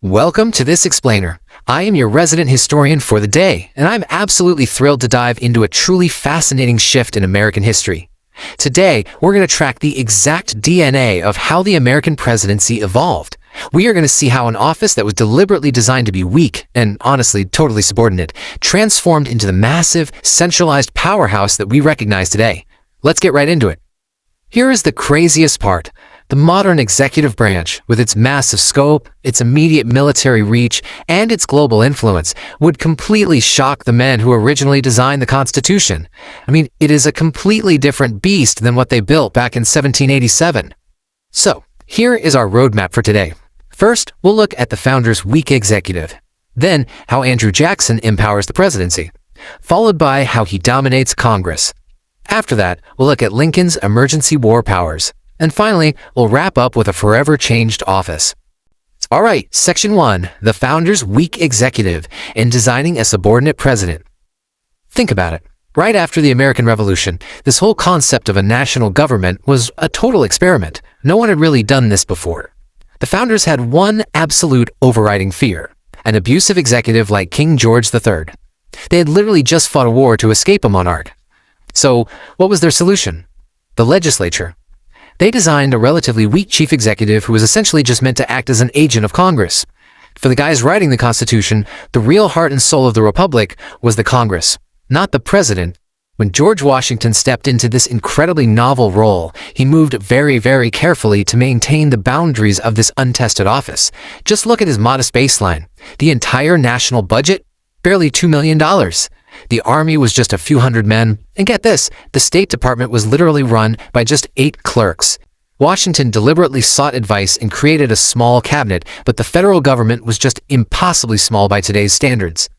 Welcome to this explainer. I am your resident historian for the day, and I'm absolutely thrilled to dive into a truly fascinating shift in American history. Today, we're going to track the exact DNA of how the American presidency evolved. We are going to see how an office that was deliberately designed to be weak, and honestly totally subordinate, transformed into the massive, centralized powerhouse that we recognize today. Let's get right into it. Here is the craziest part. The modern executive branch, with its massive scope, its immediate military reach, and its global influence, would completely shock the men who originally designed the Constitution. It is a completely different beast than what they built back in 1787. So, here is our roadmap for today. First, we'll look at the founder's weak executive. Then, how Andrew Jackson empowers the presidency. Followed by how he dominates Congress. After that, we'll look at Lincoln's emergency war powers. And finally, we'll wrap up with a forever changed office. All right, Section 1, the founder's weak executive in designing a subordinate president. Think about it. Right after the American Revolution, this whole concept of a national government was a total experiment. No one had really done this before. The founders had one absolute overriding fear, an abusive executive like King George III. They had literally just fought a war to escape a monarch. So, what was their solution? The legislature. They designed a relatively weak chief executive who was essentially just meant to act as an agent of Congress. For the guys writing the Constitution, the real heart and soul of the Republic was the Congress, not the president. When George Washington stepped into this incredibly novel role, he moved very, very carefully to maintain the boundaries of this untested office. Just look at his modest baseline. The entire national budget? Barely $2 million. The army was just a few hundred men, and get this, the State Department was literally run by just 8 clerks. Washington deliberately sought advice and created a small cabinet, but the federal government was just impossibly small by today's standards.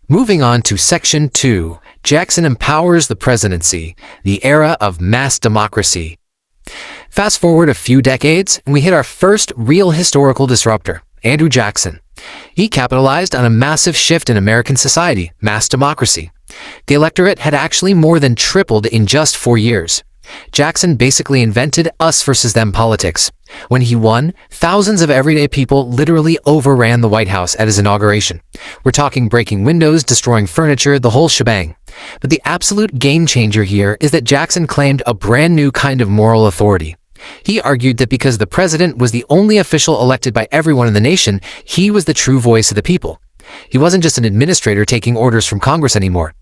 Moving on to Section 2, Jackson empowers the presidency, the era of mass democracy. Fast forward a few decades, and we hit our first real historical disruptor, Andrew Jackson. He capitalized on a massive shift in American society, mass democracy. The electorate had actually more than tripled in just 4 years. Jackson basically invented us versus them politics. When he won, thousands of everyday people literally overran the White House at his inauguration. We're talking breaking windows, destroying furniture, the whole shebang. But the absolute game changer here is that Jackson claimed a brand new kind of moral authority. He argued that because the president was the only official elected by everyone in the nation, he was the true voice of the people. He wasn't just an administrator taking orders from Congress anymore.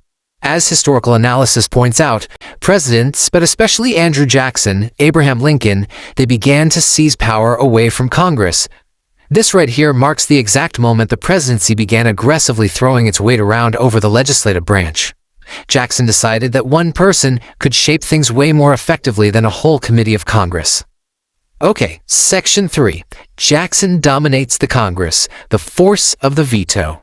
As historical analysis points out, presidents, but especially Andrew Jackson, Abraham Lincoln, they began to seize power away from Congress. This right here marks the exact moment the presidency began aggressively throwing its weight around over the legislative branch. Jackson decided that one person could shape things way more effectively than a whole committee of Congress. Okay, Section 3. Jackson dominates the Congress, the force of the veto.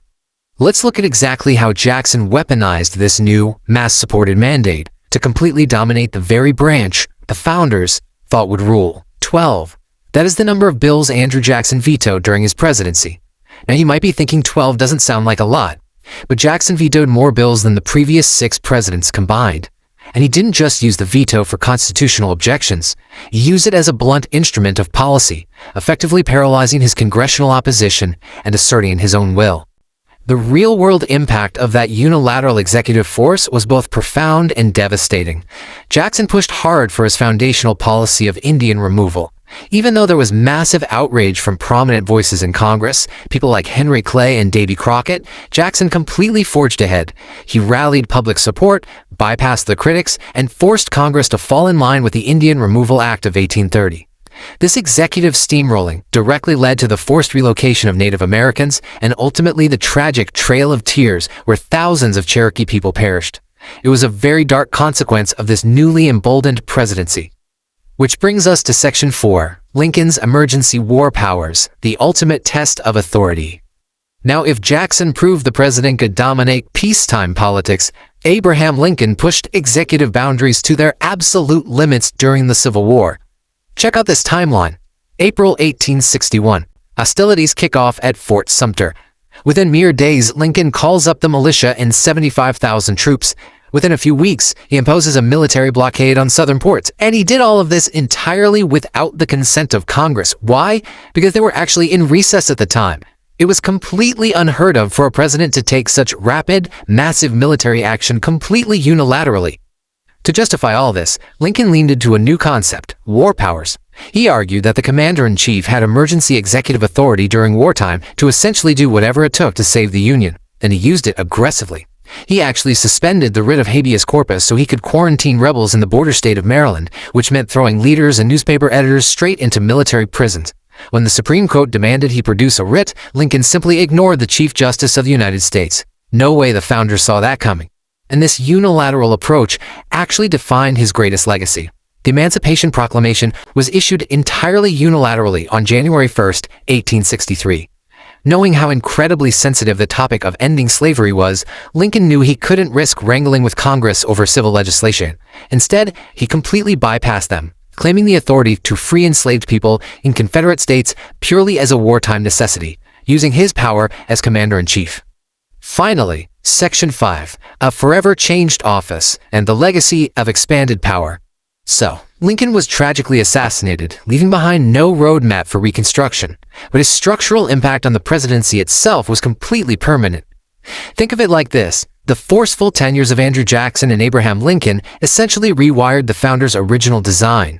Let's look at exactly how Jackson weaponized this new, mass-supported mandate to completely dominate the very branch the founders thought would rule. 12. That is the number of bills Andrew Jackson vetoed during his presidency. Now you might be thinking 12 doesn't sound like a lot. But Jackson vetoed more bills than the previous 6 presidents combined. And he didn't just use the veto for constitutional objections. He used it as a blunt instrument of policy, effectively paralyzing his congressional opposition and asserting his own will. The real-world impact of that unilateral executive force was both profound and devastating. Jackson pushed hard for his foundational policy of Indian removal. Even though there was massive outrage from prominent voices in Congress, people like Henry Clay and Davy Crockett, Jackson completely forged ahead. He rallied public support, bypassed the critics, and forced Congress to fall in line with the Indian Removal Act of 1830. This executive steamrolling directly led to the forced relocation of Native Americans and ultimately the tragic Trail of Tears where thousands of Cherokee people perished. It was a very dark consequence of this newly emboldened presidency. Which brings us to Section 4, Lincoln's emergency war powers, the ultimate test of authority. Now, if Jackson proved the president could dominate peacetime politics, Abraham Lincoln pushed executive boundaries to their absolute limits during the Civil War. Check out this timeline. April 1861. Hostilities kick off at Fort Sumter. Within mere days, Lincoln calls up the militia and 75,000 troops. Within a few weeks, he imposes a military blockade on southern ports, and he did all of this entirely without the consent of Congress. Why? Because they were actually in recess at the time. It was completely unheard of for a president to take such rapid, massive military action completely unilaterally. To justify all this, Lincoln leaned into a new concept, war powers. He argued that the commander-in-chief had emergency executive authority during wartime to essentially do whatever it took to save the Union, and he used it aggressively. He actually suspended the writ of habeas corpus so he could quarantine rebels in the border state of Maryland, which meant throwing leaders and newspaper editors straight into military prisons. When the Supreme Court demanded he produce a writ, Lincoln simply ignored the Chief Justice of the United States. No way the founders saw that coming. And this unilateral approach actually defined his greatest legacy. The Emancipation Proclamation was issued entirely unilaterally on January 1, 1863. Knowing how incredibly sensitive the topic of ending slavery was, Lincoln knew he couldn't risk wrangling with Congress over civil legislation. Instead, he completely bypassed them, claiming the authority to free enslaved people in Confederate states purely as a wartime necessity, using his power as commander-in-chief. Finally, Section 5, a forever changed office and the legacy of expanded power. So, Lincoln was tragically assassinated, leaving behind no roadmap for Reconstruction, but his structural impact on the presidency itself was completely permanent. Think of it like this: the forceful tenures of Andrew Jackson and Abraham Lincoln essentially rewired the founders' original design.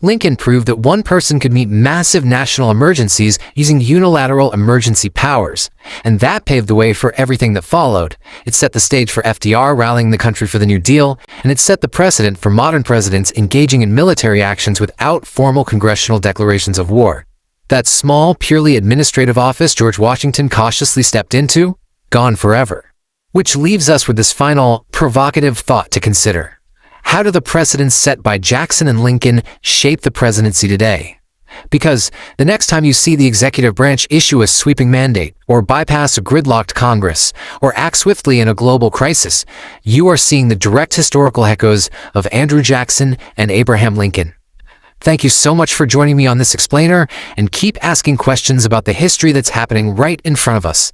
Lincoln proved that one person could meet massive national emergencies using unilateral emergency powers, and that paved the way for everything that followed. It set the stage for FDR rallying the country for the New Deal, and it set the precedent for modern presidents engaging in military actions without formal congressional declarations of war. That small, purely administrative office George Washington cautiously stepped into, gone forever. Which leaves us with this final, provocative thought to consider. How do the precedents set by Jackson and Lincoln shape the presidency today? Because the next time you see the executive branch issue a sweeping mandate, or bypass a gridlocked Congress, or act swiftly in a global crisis, you are seeing the direct historical echoes of Andrew Jackson and Abraham Lincoln. Thank you so much for joining me on this explainer, and keep asking questions about the history that's happening right in front of us.